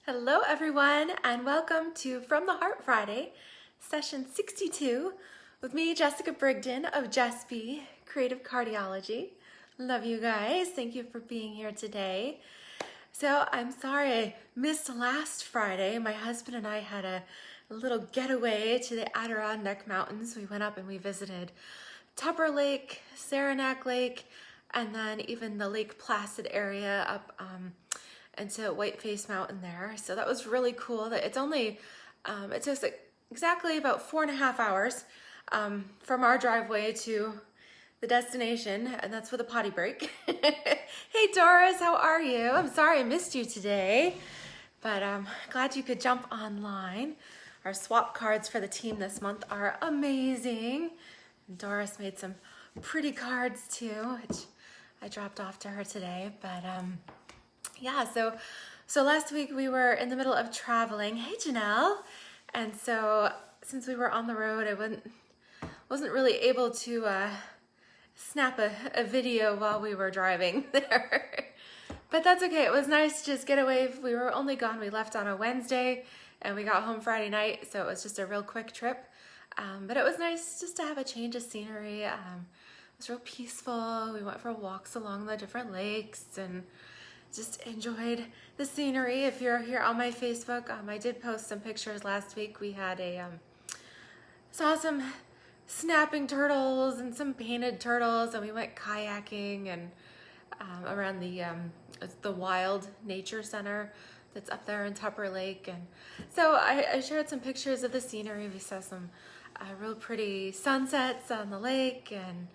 Hello everyone, and welcome to From the Heart Friday, session 62, with me, Jessica Brigden of Jess-B, Creative Cardiology. Love you guys. Thank you for being here today. So I'm sorry I missed last Friday. My husband and I had a little getaway to the Adirondack Mountains. We went up and we visited Tupper Lake, Saranac Lake, and then even the Lake Placid area up into Whiteface Mountain there. So that was really cool. That it's only, it takes exactly about 4.5 hours from our driveway to the destination, and that's with a potty break. Hey Doris, how are you? I'm sorry I missed you today, but I'm glad you could jump online. Our swap cards for the team this month are amazing. Doris made some pretty cards too, which I dropped off to her today, but yeah, so last week we were in the middle of traveling. Hey Janelle. And so since we were on the road, I wasn't really able to snap a video while we were driving there. But that's okay. It was nice to just get away. We were only gone. We left on a Wednesday and we got home Friday night, so it was just a real quick trip. But it was nice just to have a change of scenery. It was real peaceful. We went for walks along the different lakes and just enjoyed the scenery. If you're here on my Facebook, I did post some pictures last week. We had saw some snapping turtles and some painted turtles, and we went kayaking and around the Wild Nature Center that's up there in Tupper Lake. And so I shared some pictures of the scenery. We saw some real pretty sunsets on the lake, and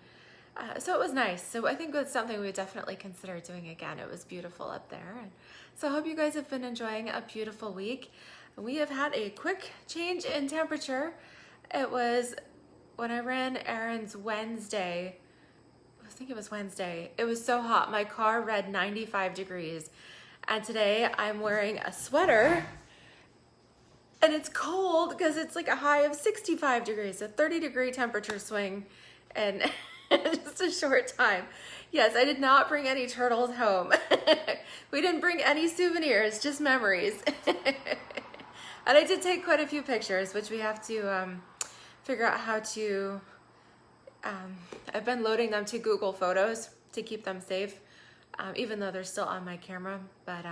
so it was nice. So I think it's something we would definitely consider doing again. It was beautiful up there. And so I hope you guys have been enjoying a beautiful week. We have had a quick change in temperature. It was when I ran errands Wednesday. I think it was Wednesday. It was so hot. My car read 95 degrees. And today I'm wearing a sweater. And it's cold because it's like a high of 65 degrees, a 30-degree temperature swing. And just a short time. Yes, I did not bring any turtles home. We didn't bring any souvenirs, just memories. And I did take quite a few pictures, which we have to figure out how to, I've been loading them to Google Photos to keep them safe, even though they're still on my camera, but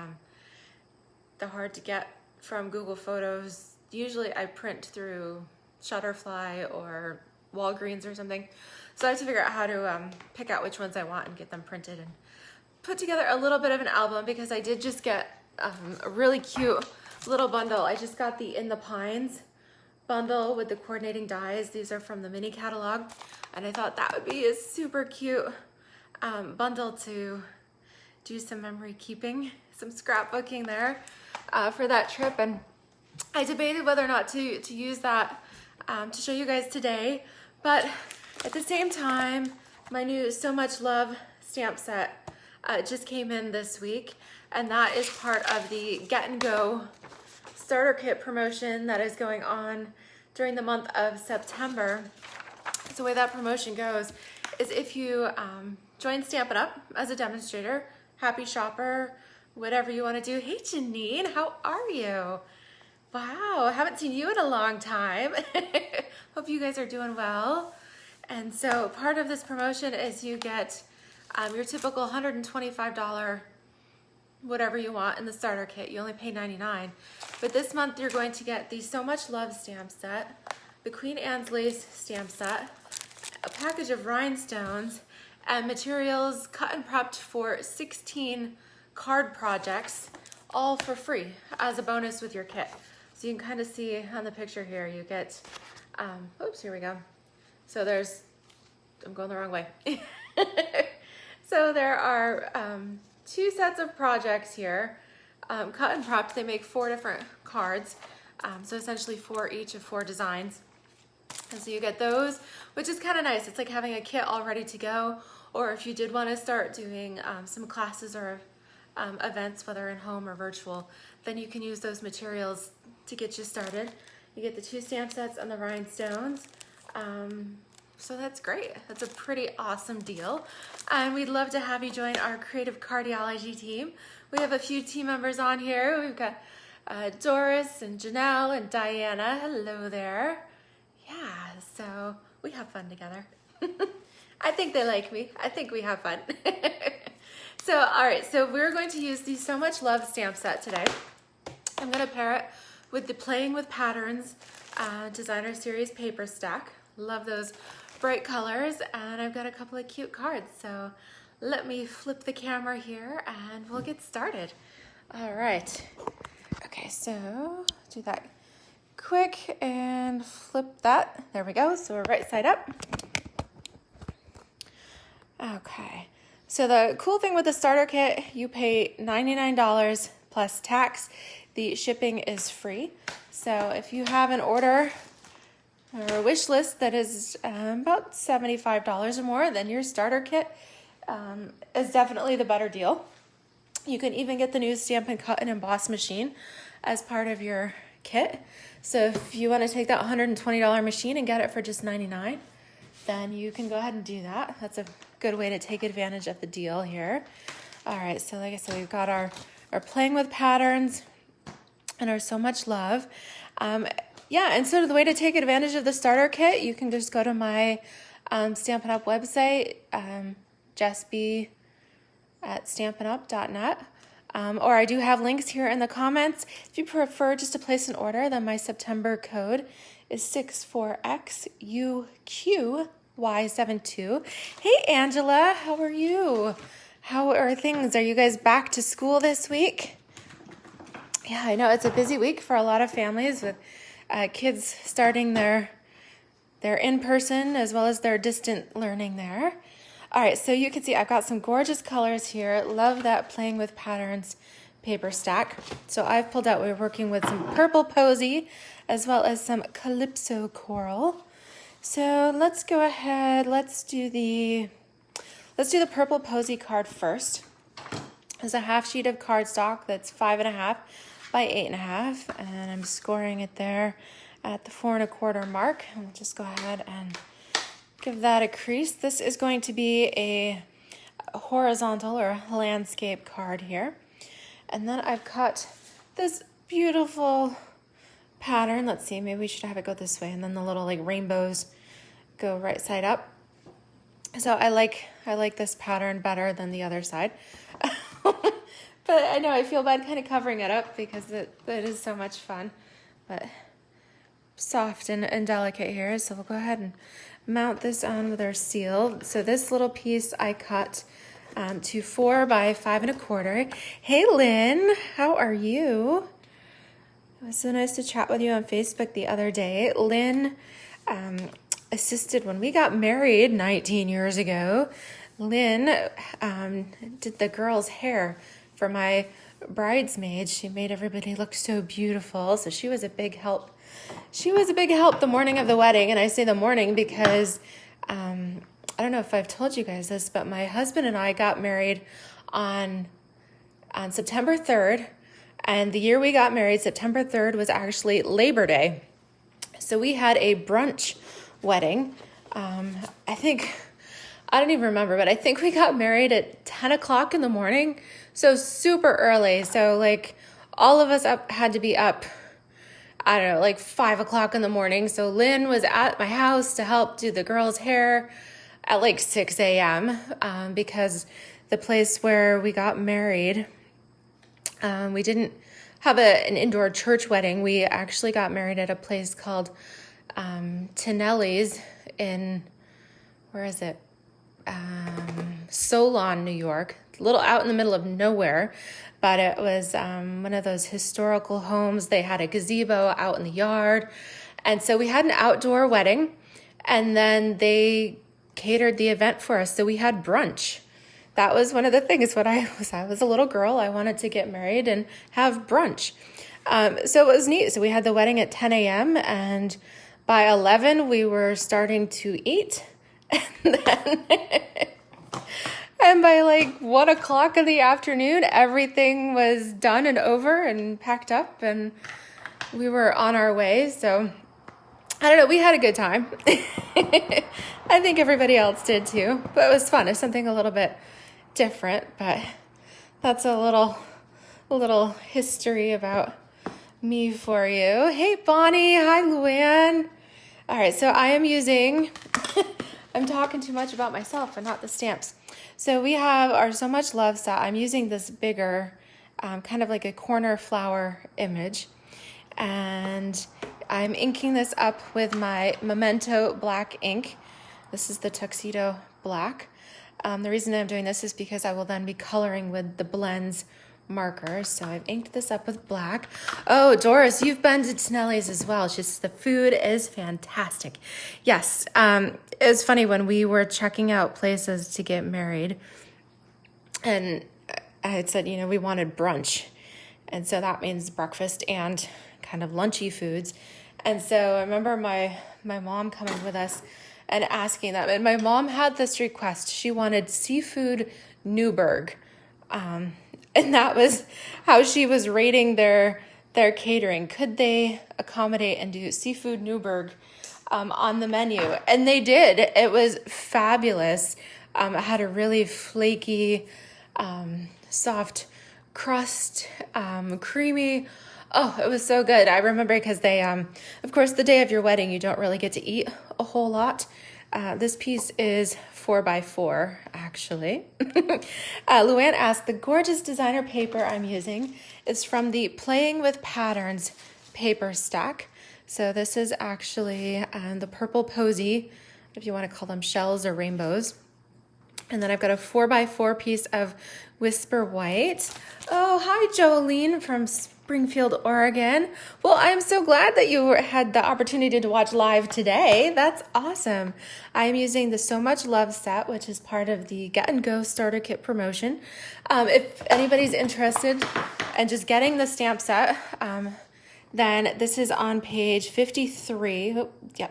they're hard to get from Google Photos. Usually I print through Shutterfly or Walgreens or something. So I have to figure out how to pick out which ones I want and get them printed and put together a little bit of an album, because I did just get a really cute little bundle. I just got the In the Pines bundle with the coordinating dies. These are from the mini catalog, and I thought that would be a super cute bundle to do some memory keeping, some scrapbooking there for that trip. And I debated whether or not to use that to show you guys today, but at the same time, my new So Much Love stamp set just came in this week, and that is part of the Get and Go starter kit promotion that is going on during the month of September. So the way that promotion goes is if you join Stampin' Up! As a demonstrator, happy shopper, whatever you want to do. Hey Janine, how are you? Wow, I haven't seen you in a long time. Hope you guys are doing well. And so part of this promotion is you get your typical $125 whatever you want in the starter kit. You only pay $99. But this month you're going to get the So Much Love stamp set, the Queen Anne's Lace stamp set, a package of rhinestones, and materials cut and prepped for 16 card projects, all for free as a bonus with your kit. So you can kind of see on the picture here, you get, oops, here we go. So there's, I'm going the wrong way. So there are 2 sets of projects here, cut and prepped. They make 4 different cards. So essentially 4 each of 4 designs. And so you get those, which is kind of nice. It's like having a kit all ready to go. Or if you did want to start doing some classes or events, whether in home or virtual, then you can use those materials to get you started. You get the 2 stamp sets and the rhinestones. So that's great. That's a pretty awesome deal. And we'd love to have you join our Creative Cardiology team. We have a few team members on here. We've got Doris and Janelle and Diana. Hello there. Yeah, so we have fun together. I think they like me. I think we have fun. So, all right, so we're going to use the So Much Love stamp set today. I'm going to pair it with the Playing with Patterns Designer Series paper stack. Love those bright colors, and I've got a couple of cute cards. So let me flip the camera here and we'll get started. All right. Okay, so do that quick and flip that. There we go. So we're right side up. Okay. So the cool thing with the starter kit, you pay $99 plus tax. The shipping is free. So if you have an order or a wish list that is about $75 or more, then your starter kit is definitely the better deal. You can even get the new Stampin' Cut and Emboss machine as part of your kit. So if you want to take that $120 machine and get it for just $99, then you can go ahead and do that. That's a good way to take advantage of the deal here. All right, so like I said, we've got our Playing with Patterns and our So Much Love. Yeah, and so the way to take advantage of the starter kit, you can just go to my Stampin' Up website, Jessby at stampinup.net. Or I do have links here in the comments. If you prefer just to place an order, then my September code is 64XUQY72. Hey, Angela, how are you? How are things? Are you guys back to school this week? Yeah, I know it's a busy week for a lot of families with kids starting their in-person as well as their distant learning there. All right, so you can see I've got some gorgeous colors here. Love that Playing with Patterns paper stack. So I've pulled out, we're working with some Purple Posy as well as some Calypso Coral. So let's go ahead, let's do the Purple Posy card first. There's a half sheet of cardstock that's 5.5 by 8.5, and I'm scoring it there at the 4 1/4 mark. And we'll just go ahead and give that a crease. This is going to be a horizontal or landscape card here. And then I've cut this beautiful pattern. Let's see, maybe we should have it go this way, and then the little like rainbows go right side up. So I like this pattern better than the other side. But I know I feel bad kind of covering it up because it is so much fun. But soft and delicate here. So we'll go ahead and mount this on with our seal. So this little piece I cut to 4 by 5 1/4. Hey, Lynn, how are you? It was so nice to chat with you on Facebook the other day. Lynn assisted when we got married 19 years ago. Lynn did the girls' hair for my bridesmaids. She made everybody look so beautiful. So she was a big help. She was a big help the morning of the wedding. And I say the morning because I don't know if I've told you guys this, but my husband and I got married on September 3rd. And the year we got married, September 3rd, was actually Labor Day. So we had a brunch wedding. I don't even remember, but I think we got married at 10 o'clock in the morning. So super early. So like all of us had to be up, I don't know, like 5 o'clock in the morning. So Lynn was at my house to help do the girls' hair at like 6 a.m. Because the place where we got married, we didn't have an indoor church wedding. We actually got married at a place called Tinelli's in, where is it? Solon, New York, a little out in the middle of nowhere, but it was one of those historical homes. They had a gazebo out in the yard. And so we had an outdoor wedding, and then they catered the event for us. So we had brunch. That was one of the things when I was a little girl, I wanted to get married and have brunch. So it was neat. So we had the wedding at 10 a.m. and by 11 we were starting to eat. And by like 1 o'clock in the afternoon, everything was done and over and packed up, and we were on our way. So I don't know, we had a good time. I think everybody else did too, but it was fun. It's something a little bit different, but that's a little history about me for you. Hey, Bonnie. Hi, Luann. All right, so I am using, I'm talking too much about myself and not the stamps. So we have our So Much Love set. I'm using this bigger, kind of like a corner flower image. And I'm inking this up with my Memento black ink. This is the Tuxedo Black. The reason I'm doing this is because I will then be coloring with the blends marker. So I've inked this up with black. Oh, Doris, you've been to Tonelli's as well. It's just the food is fantastic. Yes, it was funny when we were checking out places to get married, and I had said, we wanted brunch. And so that means breakfast and kind of lunchy foods. And so I remember my mom coming with us and asking them. And my mom had this request. She wanted seafood Newburgh. And that was how she was rating their catering. Could they accommodate and do seafood Newburgh on the menu? And they did. It was fabulous. It had a really flaky, soft crust, creamy. Oh, it was so good. I remember because they, of course, the day of your wedding, you don't really get to eat a whole lot. This piece is 4x4, actually. Luann asked, the gorgeous designer paper I'm using is from the Playing with Patterns paper stack. So this is actually the purple posy, if you want to call them shells or rainbows. And then I've got a 4x4 piece of Whisper White. Oh, hi, Jolene from Springfield, Oregon. Well, I'm so glad that you had the opportunity to watch live today. That's awesome. I'm using the So Much Love set, which is part of the Get and Go Starter Kit promotion. If anybody's interested in just getting the stamp set, then this is on page 53.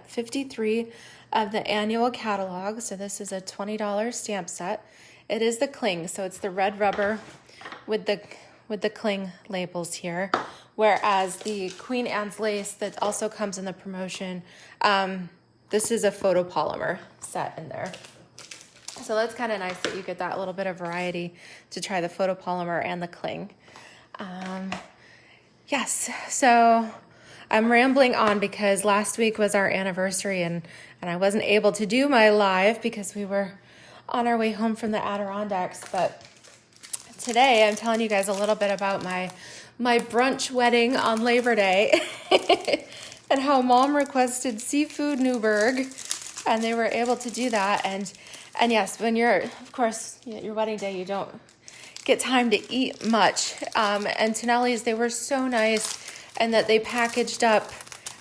53 of the annual catalog. So this is a $20 stamp set. It is the cling, so it's the red rubber with the cling labels here, whereas the Queen Anne's lace that also comes in the promotion, this is a photopolymer set in there. So that's kind of nice that you get that little bit of variety to try the photopolymer and the cling. Yes, so I'm rambling on because last week was our anniversary and I wasn't able to do my live because we were on our way home from the Adirondacks, but today I'm telling you guys a little bit about my brunch wedding on Labor Day and how Mom requested seafood Newburgh, and they were able to do that. And yes, when you're, of course, your wedding day, you don't get time to eat much. And Tonelli's, they were so nice, and that they packaged up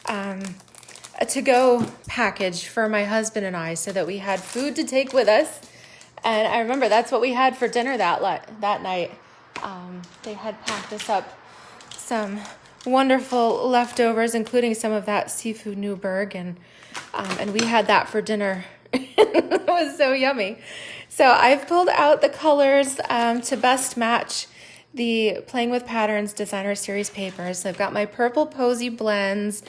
a to-go package for my husband and I so that we had food to take with us. And I remember that's what we had for dinner that night. They had packed us up some wonderful leftovers, including some of that seafood Newburgh, and we had that for dinner. It was so yummy. So I've pulled out the colors to best match the Playing with Patterns Designer Series papers. So I've got my purple posy blends.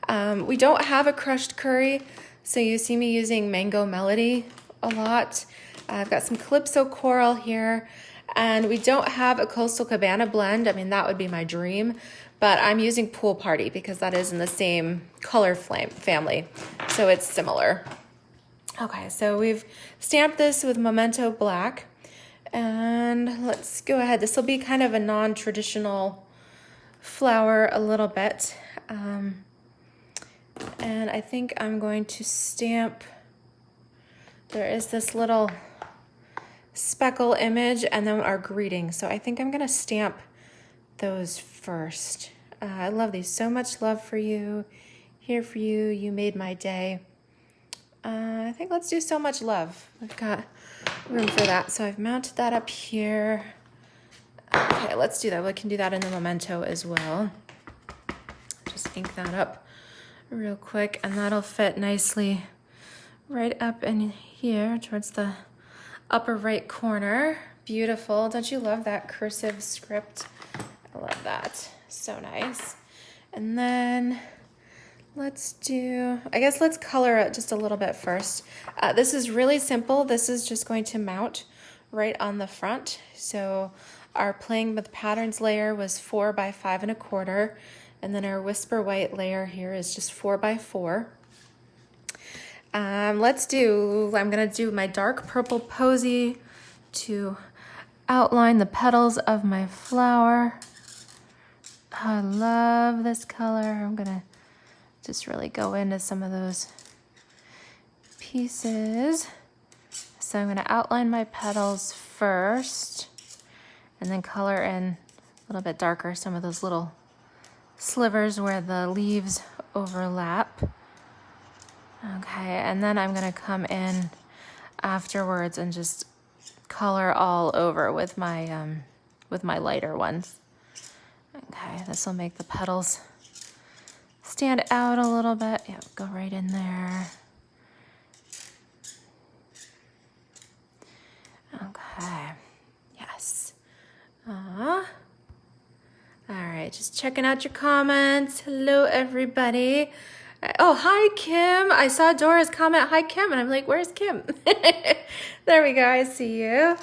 We don't have a crushed curry, so you see me using Mango Melody a lot. I've got some Calypso Coral here, and we don't have a Coastal Cabana blend. I mean, that would be my dream, but I'm using Pool Party because that is in the same color family, so it's similar. Okay, so we've stamped this with Memento Black, and let's go ahead. This will be kind of a non-traditional flower a little bit, and I think I'm going to stamp. There is this little speckle image and then our greeting. So I think I'm going to stamp those first. I love these. So much love for you. Here for you. You made my day. I think let's do So Much Love. We've got room for that. So I've mounted that up here. Okay, let's do that. We can do that in the Memento as well. Just ink that up real quick, and that'll fit nicely right up in here towards the upper right corner. Beautiful. Don't you love that cursive script? I love that. So nice. And then let's color it just a little bit first. This is really simple. This is just going to mount right on the front. So Our Playing with Patterns layer was 4 by 5 1/4, and then our Whisper White layer here is just 4 by 4. I'm gonna do my dark purple posy to outline the petals of my flower. I love this color. I'm gonna just really go into some of those pieces. So I'm gonna outline my petals first and then color in a little bit darker some of those little slivers where the leaves overlap. Okay, and then I'm gonna come in afterwards and just color all over with my lighter ones. Okay, this will make the petals stand out a little bit. Yeah, go right in there. Okay, yes. All right, just checking out your comments. Hello, everybody. Oh, hi, Kim. I saw Dora's comment, hi, Kim, and I'm like, where's Kim? There we go, I see you.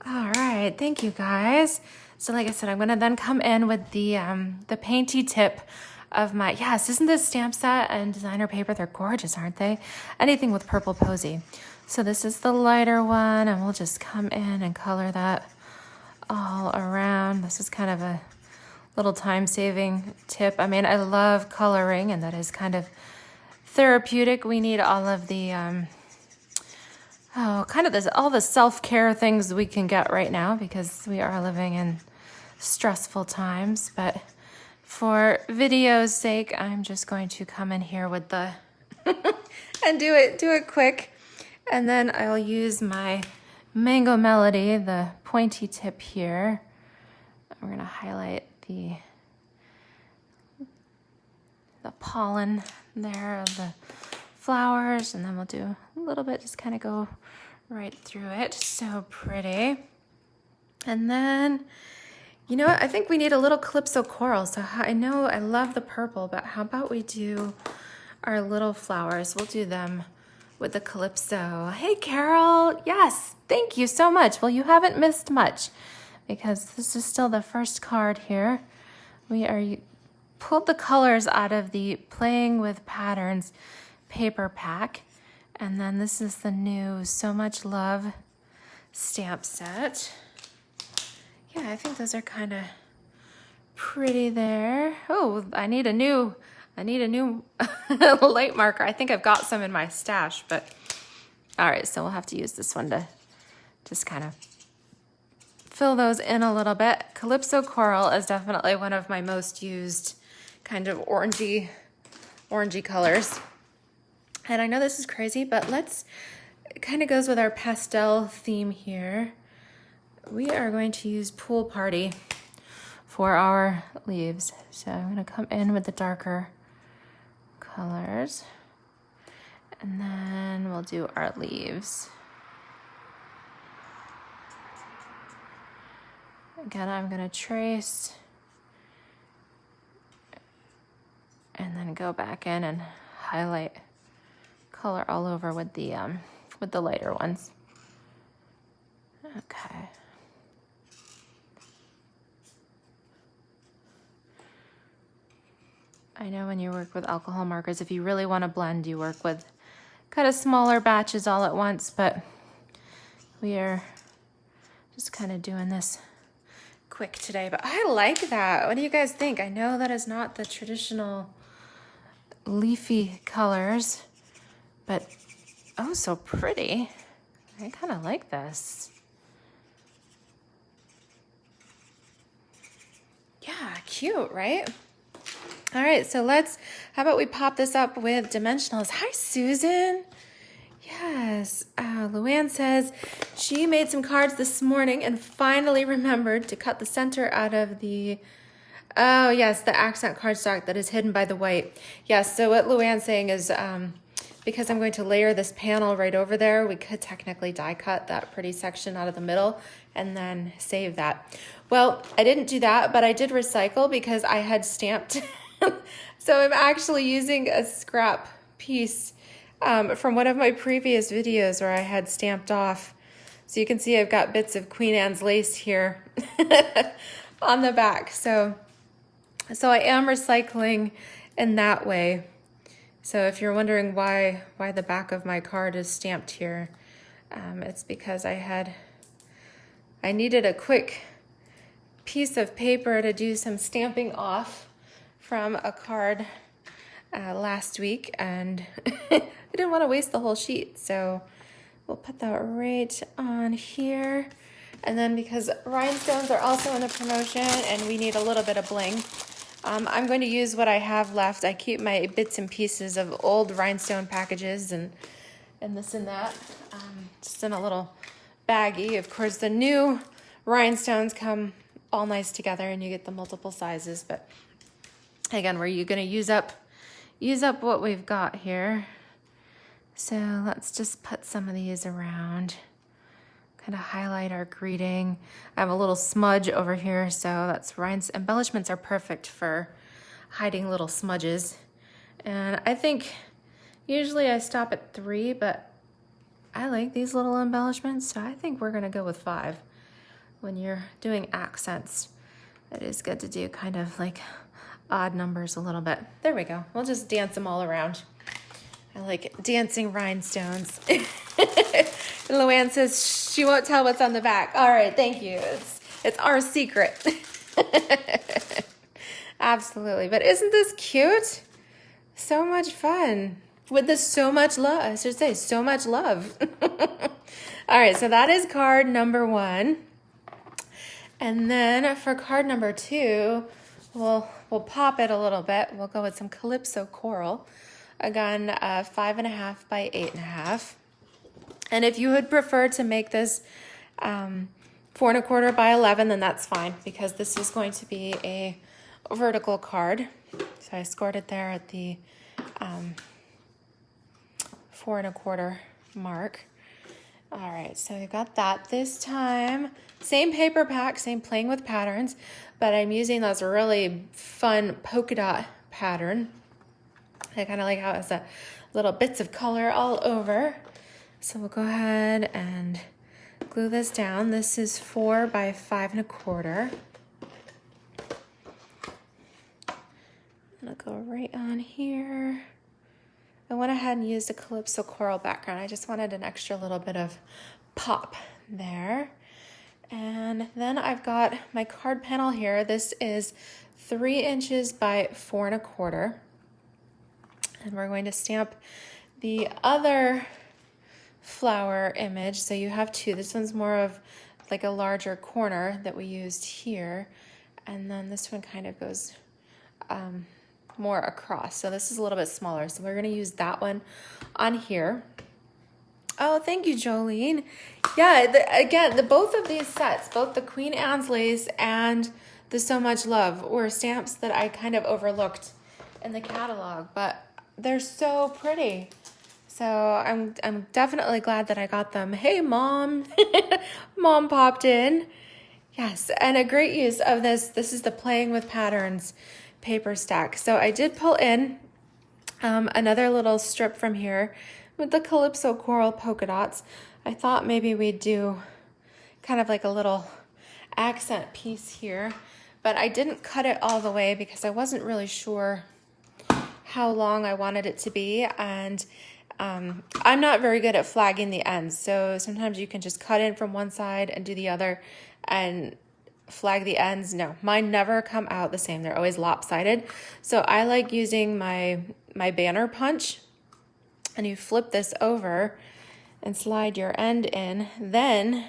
All right, thank you, guys. So like I said, I'm gonna then come in with the painty tip of my, yes, isn't this stamp set and designer paper, they're gorgeous, aren't they? Anything with purple posy. So this is the lighter one, and we'll just come in and color that all around. This is kind of a little time-saving tip. I mean, I love coloring, and that is kind of therapeutic. We need all of the, all the self-care things we can get right now because we are living in stressful times. But for video's sake, I'm just going to come in here with the and do it quick, and then I'll use my Mango Melody, the pointy tip here. We're gonna highlight the pollen there of the flowers, and then we'll do a little bit, just kind of go right through it. So pretty. And then, you know what? I think we need a little Calypso coral. So I know I love the purple, but how about we do our little flowers? We'll do them with the Calypso. Hey, Carol. Yes, thank you so much. Well, you haven't missed much because this is still the first card here. We pulled the colors out of the Playing with Patterns paper pack. And then this is the new So Much Love stamp set. Yeah, I think those are kind of pretty there. Oh, I need a new light marker. I think I've got some in my stash, but all right, so we'll have to use this one to just kind of fill those in a little bit. Calypso Coral is definitely one of my most used kind of orangey colors. And I know this is crazy, but it kind of goes with our pastel theme here. We are going to use Pool Party for our leaves. So I'm gonna come in with the darker colors, and then we'll do our leaves. Again, I'm gonna trace and then go back in and highlight, color all over with the lighter ones. Okay. I know when you work with alcohol markers, if you really want to blend, you work with kind of smaller batches all at once, but we are just kind of doing this quick today. But I like that. What do you guys think? I know that is not the traditional leafy colors, but oh, so pretty. I kind of like this. Yeah, cute, right? All right, so how about we pop this up with dimensionals. Hi, Susan. Yes, Luann says she made some cards this morning and finally remembered to cut the center out of the, oh yes, the accent cardstock that is hidden by the white. Yes, so what Luann's saying is because I'm going to layer this panel right over there, we could technically die cut that pretty section out of the middle and then save that. Well, I didn't do that, but I did recycle because I had stamped. So I'm actually using a scrap piece from one of my previous videos where I had stamped off So you can see I've got bits of Queen Anne's lace here on the back. So I am recycling in that way. So if you're wondering why the back of my card is stamped here, it's because I needed a quick piece of paper to do some stamping off from a card last week, and I didn't want to waste the whole sheet, so we'll put that right on here. And then because rhinestones are also in the promotion and we need a little bit of bling, I'm going to use what I have left. I keep my bits and pieces of old rhinestone packages and this and that, just in a little baggie. Of course, the new rhinestones come all nice together and you get the multiple sizes, but again, we're going to use up what we've got here. So let's just put some of these around, kind of highlight our greeting. I have a little smudge over here, so that's embellishments are perfect for hiding little smudges. And I think usually I stop at 3, but I like these little embellishments, so I think we're gonna go with 5. When you're doing accents, it is good to do kind of like odd numbers a little bit. There we go. We'll just dance them all around. I like dancing rhinestones. Luann says she won't tell what's on the back. All right, thank you. It's our secret. Absolutely. But isn't this cute? So much fun. With this so much love, I should say, so much love. All right, so that is card number 1. And then for card number 2, we'll pop it a little bit. We'll go with some Calypso Coral. Again, 5.5 by 8.5. And if you would prefer to make this 4.25 by 11, then that's fine, because this is going to be a vertical card. So I scored it there at the 4.25 mark. All right, so we got that. This time, same paper pack, same playing with patterns, but I'm using this really fun polka dot pattern. I kind of like how it has little bits of color all over. So we'll go ahead and glue this down. This is 4 by 5.25. I'll go right on here. I went ahead and used a Calypso Coral background. I just wanted an extra little bit of pop there. And then I've got my card panel here. This is 3 inches by 4.25. And we're going to stamp the other flower image. So you have 2. This one's more of like a larger corner that we used here. And then this one kind of goes more across. So this is a little bit smaller. So we're going to use that one on here. Oh, thank you, Jolene. Yeah, both of these sets, both the Queen Anne's lace and the So Much Love, were stamps that I kind of overlooked in the catalog, but they're so pretty. So I'm definitely glad that I got them. Hey, Mom. Mom popped in. Yes, and a great use of this. This is the Playing with Patterns paper stack. So I did pull in another little strip from here with the Calypso Coral polka dots. I thought maybe we'd do kind of like a little accent piece here, but I didn't cut it all the way because I wasn't really sure how long I wanted it to be, and I'm not very good at flagging the ends, so sometimes you can just cut in from one side and do the other and flag the ends. No, mine never come out the same. They're always lopsided. So I like using my banner punch, and you flip this over and slide your end in. Then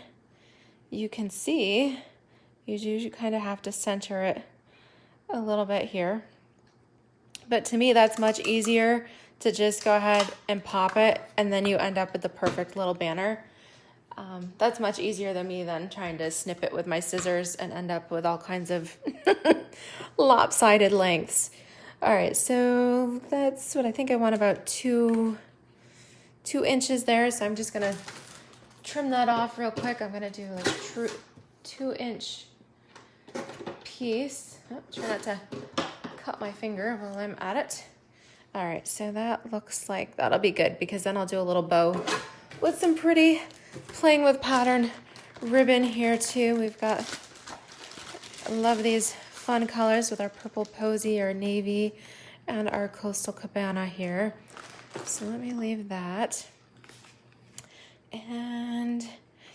you can see you kind of have to center it a little bit here. But to me, that's much easier to just go ahead and pop it, and then you end up with the perfect little banner. That's much easier than me than trying to snip it with my scissors and end up with all kinds of lopsided lengths. All right, so that's what I think I want, about 2 inches there. So I'm just gonna trim that off real quick. I'm gonna do like a 2-inch piece. Oh, try not to cut my finger while I'm at it. All right, so that looks like that'll be good, because then I'll do a little bow with some pretty playing with pattern ribbon here too. We've got, I love these fun colors with our purple posy, our navy, and our coastal cabana here. So let me leave that. And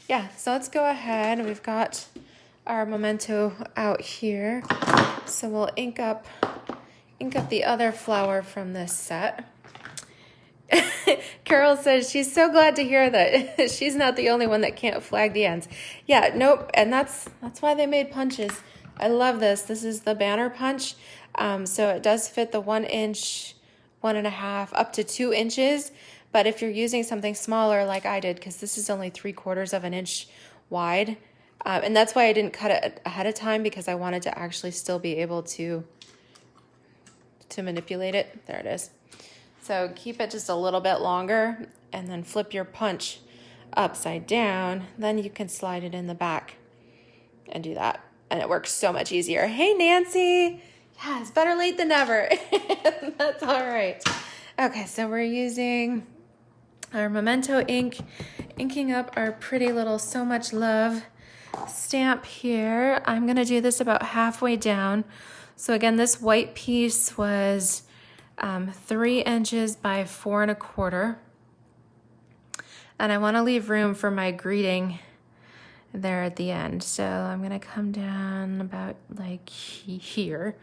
yeah, so let's go ahead. We've got our memento out here. So we'll ink up the other flower from this set. Carol says she's so glad to hear that she's not the only one that can't flag the ends. Yeah, nope, and that's why they made punches. I love this. This is the banner punch. So it does fit the 1 inch, 1.5, up to 2 inches. But if you're using something smaller like I did, because this is only 3/4 of an inch wide, and that's why I didn't cut it ahead of time, because I wanted to actually still be able to manipulate it. There it is. So keep it just a little bit longer and then flip your punch upside down. Then you can slide it in the back and do that. And it works so much easier. Hey, Nancy. Yeah, it's better late than never. That's all right. Okay, so we're using our memento ink, inking up our pretty little So Much Love stamp here. I'm gonna do this about halfway down. So again, this white piece was 3 inches by 4 1/4. And I wanna leave room for my greeting there at the end. So I'm gonna come down about like here.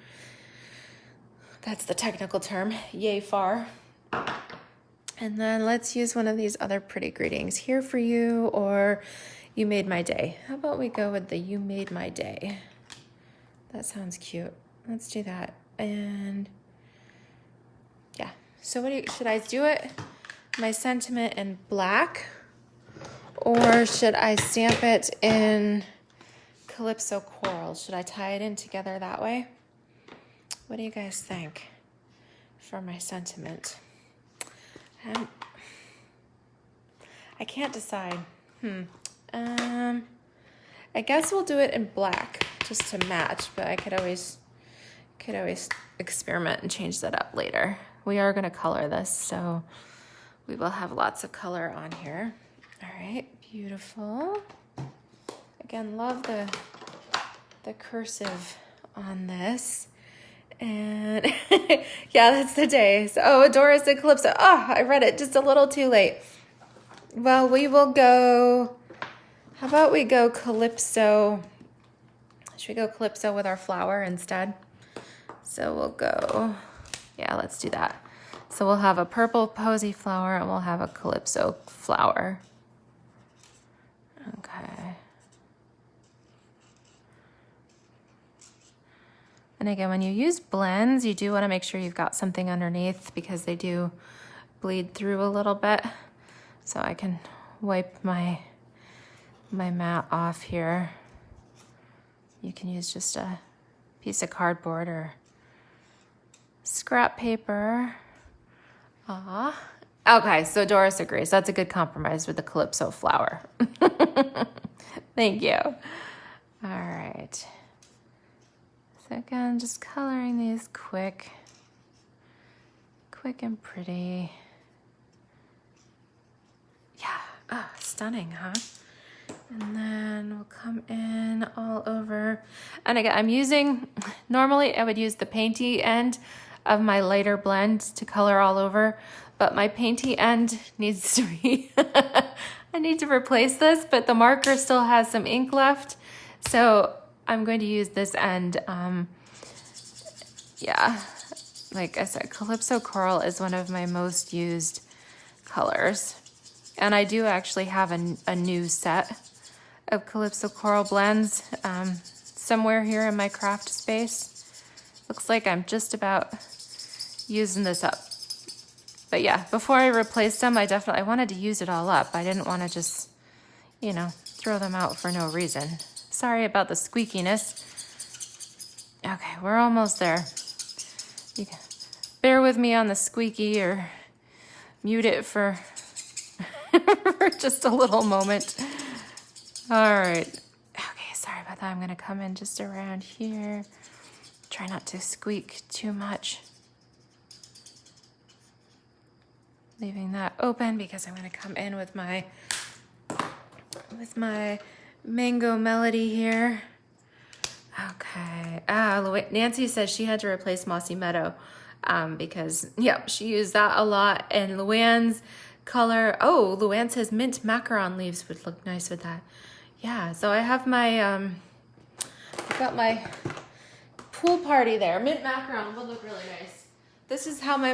That's the technical term, yay far. And then let's use one of these other pretty greetings, here for you, or you made my day. How about we go with the you made my day? That sounds cute. Let's do that. And yeah, so should I do it, my sentiment in black, or should I stamp it in Calypso Coral? Should I tie it in together that way? What do you guys think for my sentiment? I can't decide. I guess we'll do it in black just to match, but I could always experiment and change that up later. We are going to color this, so we will have lots of color on here. All right, beautiful. Again, love the cursive on this. And yeah, that's the day. So, oh, Doris and Calypso. Oh, I read it just a little too late. Well, we will go, how about we go Calypso? Should we go Calypso with our flower instead? So we'll go, yeah, let's do that. So we'll have a purple posy flower and we'll have a Calypso flower. Okay. And again, when you use blends, you do want to make sure you've got something underneath, because they do bleed through a little bit. So I can wipe my mat off here. You can use just a piece of cardboard or scrap paper. Okay, so Doris agrees. That's a good compromise with the Calypso flower. Thank you. All right. So again, just coloring these quick and pretty. Yeah, oh, stunning, huh? And then we'll come in all over. And again, I'm using, normally I would use the painty end of my lighter blend to color all over, but my painty end needs to be, I need to replace this, but the marker still has some ink left. So I'm going to use this end. Yeah, like I said, Calypso Coral is one of my most used colors. And I do actually have a new set of Calypso Coral blends somewhere here in my craft space. Looks like I'm just about using this up. But yeah, before I replaced them, I wanted to use it all up. I didn't want to just, you know, throw them out for no reason. Sorry about the squeakiness. Okay, we're almost there. You can bear with me on the squeaky or mute it for, for just a little moment. All right. Okay, sorry about that. I'm gonna come in just around here. Try not to squeak too much. Leaving that open because I'm gonna come in with my with my mango melody here. Okay. Nancy says she had to replace Mossy Meadow because, yep, she used that a lot. And Luann's color, oh, Luann says mint macaron leaves would look nice with that. Yeah, so I have my, I've got my pool party there. Mint macaron would look really nice. This is how my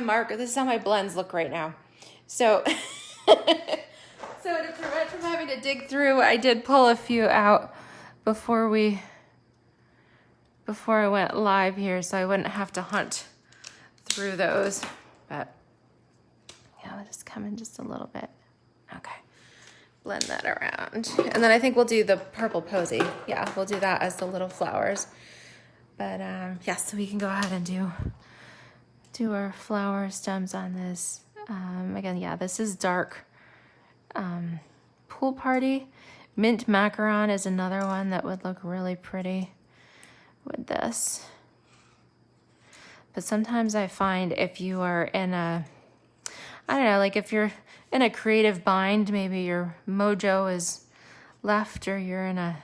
blends look right now. So, so to prevent from having to dig through, I did pull a few out before I went live here, so I wouldn't have to hunt through those. But yeah, I'll just come in just a little bit. Okay, blend that around. And then I think we'll do the purple posy. Yeah, we'll do that as the little flowers. But yeah, so we can go ahead and do our flower stems on this. Again, yeah, this is dark pool party. Mint macaron is another one that would look really pretty with this. But sometimes I find if you are in a, I don't know, like if you're in a creative bind, maybe your mojo is left or you're in a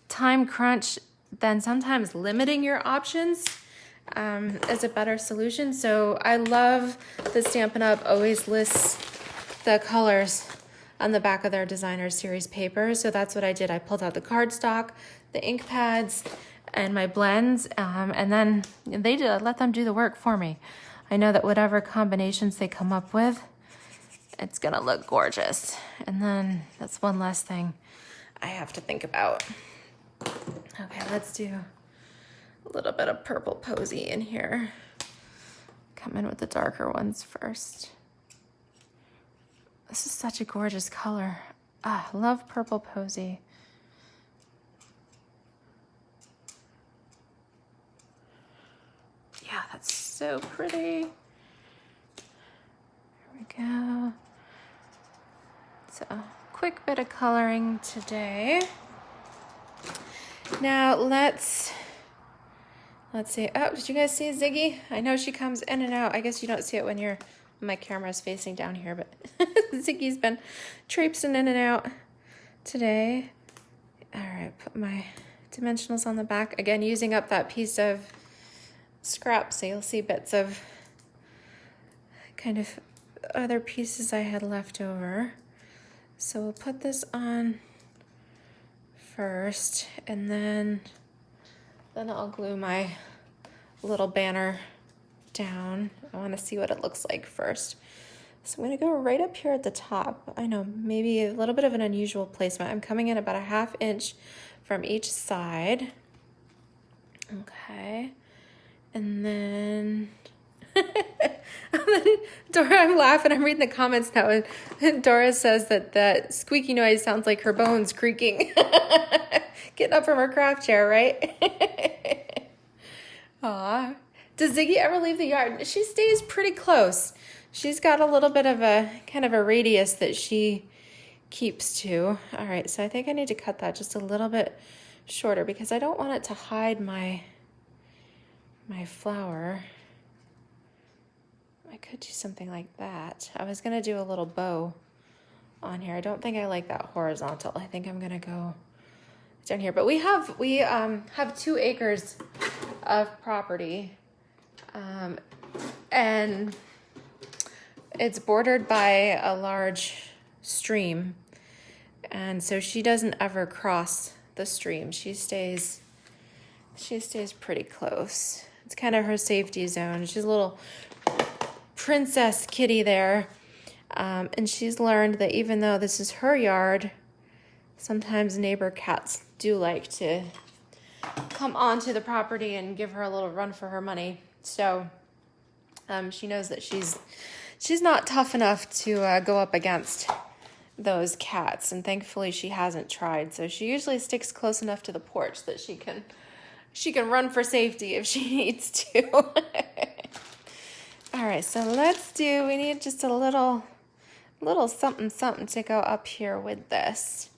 time crunch, then sometimes limiting your options is a better solution. So I love the Stampin' Up! Always lists the colors on the back of their designer series paper. So that's what I did. I pulled out the cardstock, the ink pads, and my blends, and then let them do the work for me. I know that whatever combinations they come up with, it's gonna look gorgeous. And then that's one less thing I have to think about. Okay, let's do a little bit of purple posy in here. Come in with the darker ones first. This is such a gorgeous color. I love purple posy. Yeah, that's so pretty. There we go. So, quick bit of coloring today. Now let's see. Oh, did you guys see Ziggy? I know she comes in and out. I guess you don't see it when my camera's facing down here, but Ziggy's been traipsing in and out today. All right, put my dimensionals on the back. Again, using up that piece of scrap, so you'll see bits of kind of other pieces I had left over. So we'll put this on first, and then I'll glue my little banner down. I want to see what it looks like first. So I'm going to go right up here at the top. I know, maybe a little bit of an unusual placement. I'm coming in about a 1/2 inch from each side. Okay. And then Dora, I'm laughing. I'm reading the comments now. And Dora says that squeaky noise sounds like her bones creaking. Getting up from her craft chair, right? Aw. Does Ziggy ever leave the yard? She stays pretty close. She's got a little bit of a kind of a radius that she keeps to. All right, so I think I need to cut that just a little bit shorter because I don't want it to hide my flower. I could do something like that. I was gonna do a little bow on here. I don't think I like that horizontal. I think I'm gonna go down here. But we have 2 acres of property, and it's bordered by a large stream, and so she doesn't ever cross the stream. She stays pretty close. It's kind of her safety zone. She's a little princess kitty there, and she's learned that even though this is her yard, sometimes neighbor cats do like to come onto the property and give her a little run for her money. So she knows that she's not tough enough to go up against those cats, and thankfully she hasn't tried. So she usually sticks close enough to the porch that she can run for safety if she needs to. All right, so we need just a little something to go up here with this.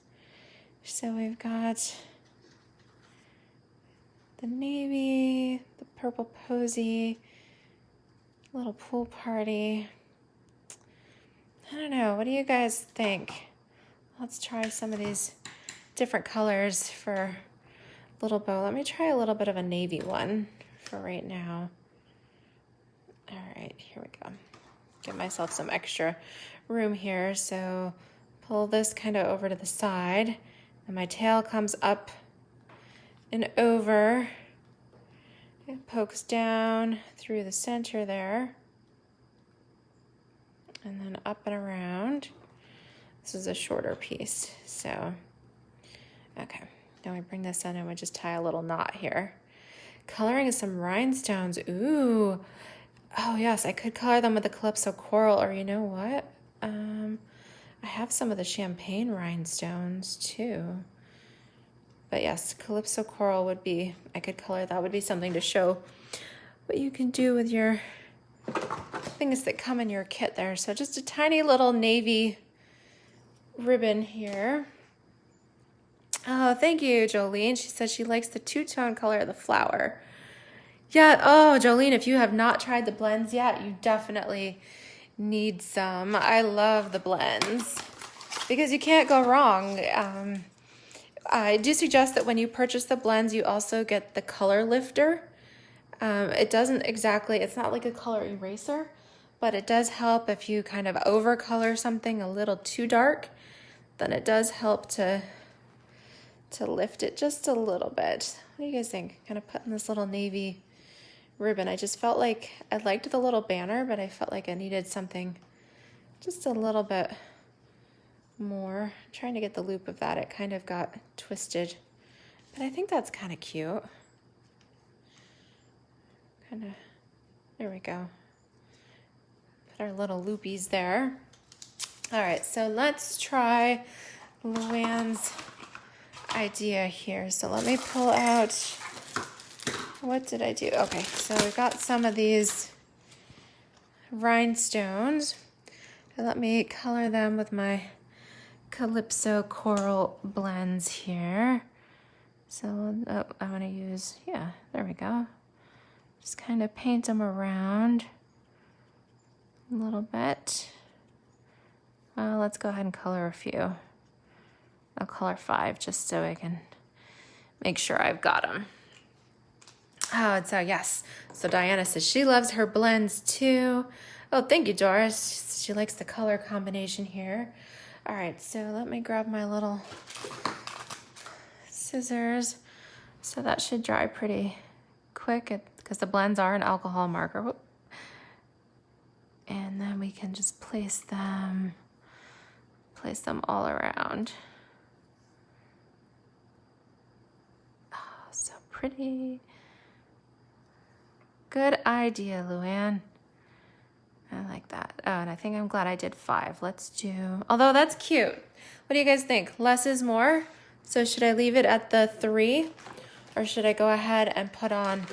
So we've got the navy, the purple posy, little pool party. I don't know, what do you guys think? let's try some of these different colors for little bow. Let me try a little bit of a navy one for right now. All right, here we go. Give myself some extra room here. So pull this kind of over to the side, and my tail comes up and over. It pokes down through the center there, and then up and around. This is a shorter piece, so okay. Now we bring this in and we just tie a little knot here. Coloring some rhinestones. Ooh. Oh yes, I could color them with the Calypso Coral, or you know what? I have some of the champagne rhinestones too. But yes, Calypso Coral would be, I could color, that would be something to show what you can do with your things that come in your kit there. So just a tiny little navy ribbon here. Oh, thank you, Jolene. She says she likes the two-tone color of the flower. Yeah, oh, Jolene, if you have not tried the blends yet, you definitely need some. I love the blends because you can't go wrong. I do suggest that when you purchase the blends, you also get the color lifter. It doesn't exactly, it's not like a color eraser, but it does help if you kind of overcolor something a little too dark, then it does help to lift it just a little bit. What do you guys think? Kind of putting this little navy ribbon. I just felt like I liked the little banner, but I felt like I needed something just a little bit more. Trying to get the loop of that. It kind of got twisted, but I think that's kind of cute. Kind of, there we go. Put our little loopies there. All right, so let's try Luann's idea here. So let me pull out, what did I do? Okay, so we've got some of these rhinestones. And let me color them with my Calypso Coral blends here. So I want to use, yeah, there we go. Just kind of paint them around a little bit. Let's go ahead and color a few. I'll color 5 just so I can make sure I've got them. Oh, and so yes. So Diana says she loves her blends too. Oh, thank you, Doris. She likes the color combination here. All right, so let me grab my little scissors. So that should dry pretty quick because the blends are an alcohol marker. Whoop. And then we can just place them all around. Oh, so pretty. Good idea, Luann. I like that. Oh, and I think I'm glad I did 5. Let's do, although that's cute. What do you guys think? Less is more? So should I leave it at the 3? Or should I go ahead and put on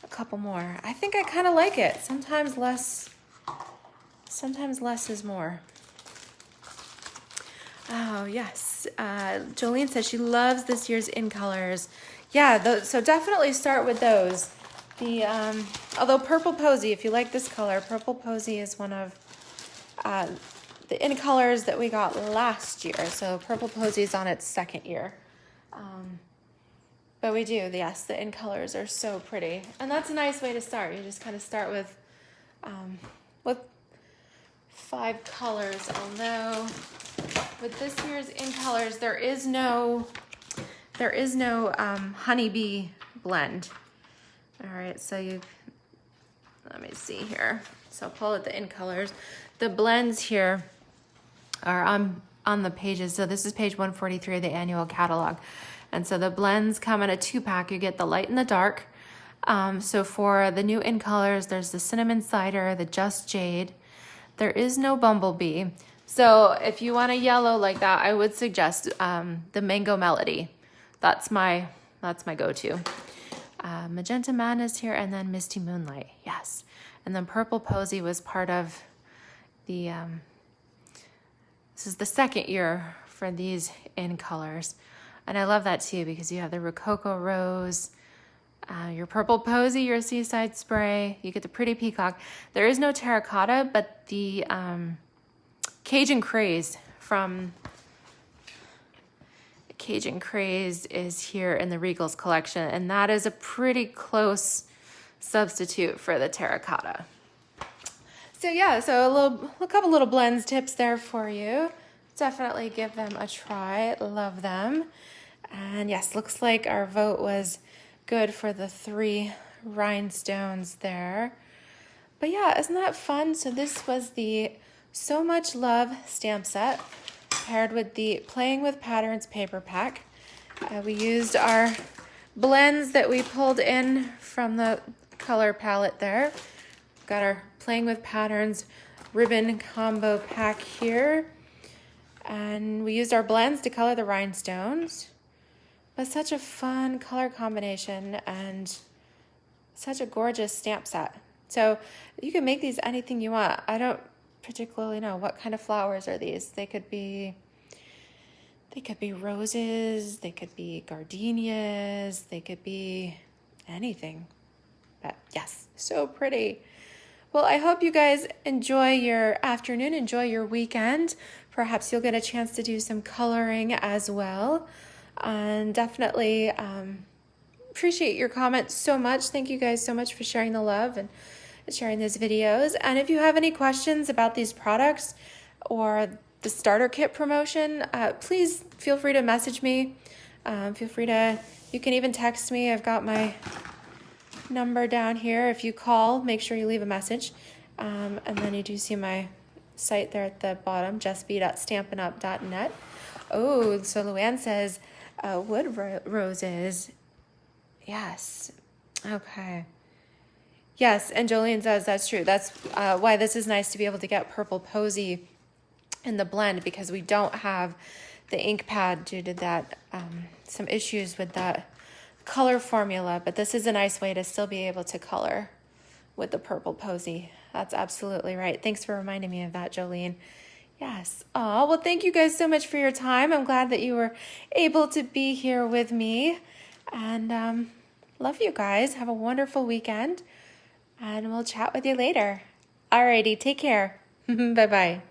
a couple more? I think I kind of like it. Sometimes less is more. Oh, yes. Jolene says she loves this year's In Colors. Yeah, so definitely start with those. Although Purple Posy, if you like this color, Purple Posy is one of the In Colors that we got last year. So Purple Posy is on its 2nd year. But we do, yes, the In Colors are so pretty. And that's a nice way to start. You just kind of start with 5 colors, although with this year's In Colors, there is no honeybee blend. All right, so let me see here. So I'll pull out the In Colors. The blends here are on the pages. So this is page 143 of the annual catalog. And so the blends come in a 2-pack. You get the light and the dark. So for the new In Colors, there's the Cinnamon Cider, the Just Jade. There is no Bumblebee. So if you want a yellow like that, I would suggest the Mango Melody. That's my go-to. Magenta Madness here, and then Misty Moonlight, yes. And then Purple Posy was part of the, this is the 2nd year for these In Colors. And I love that too, because you have the Rococo Rose, your Purple Posy, your Seaside Spray, you get the Pretty Peacock. There is no terracotta, but the Cajun Craze from Cajun Craze is here in the Regals collection, and that is a pretty close substitute for the terracotta. So yeah, so a couple little blends tips there for you. Definitely give them a try. Love them. And yes, looks like our vote was good for the 3 rhinestones there. But yeah, isn't that fun? So this was the So Much Love stamp set paired with the Playing with Patterns paper pack. We used our blends that we pulled in from the color palette there. Got our Playing with Patterns ribbon combo pack here. And we used our blends to color the rhinestones. But such a fun color combination and such a gorgeous stamp set. So you can make these anything you want. I don't particularly know what kind of flowers are these. They could be roses, they could be gardenias, they could be anything. But yes, so pretty. Well, I hope you guys enjoy your afternoon, enjoy your weekend. Perhaps you'll get a chance to do some coloring as well. And definitely appreciate your comments so much. Thank you guys so much for sharing the love and sharing these videos. And if you have any questions about these products or the starter kit promotion, please feel free to message me. You can even text me. I've got my number down here. If you call, make sure you leave a message. And then you do see my site there at the bottom, justb.stampinup.net. Oh, so Luann says wood roses. Yes. Okay. Yes, and Jolene says that's true. That's why this is nice to be able to get Purple Posy in the blend, because we don't have the ink pad due to that some issues with that color formula. But this is a nice way to still be able to color with the Purple Posy. That's absolutely right. Thanks for reminding me of that, Jolene. Yes. Oh, well, thank you guys so much for your time. I'm glad that you were able to be here with me. And love you guys. Have a wonderful weekend. And we'll chat with you later. Alrighty, take care. Bye-bye.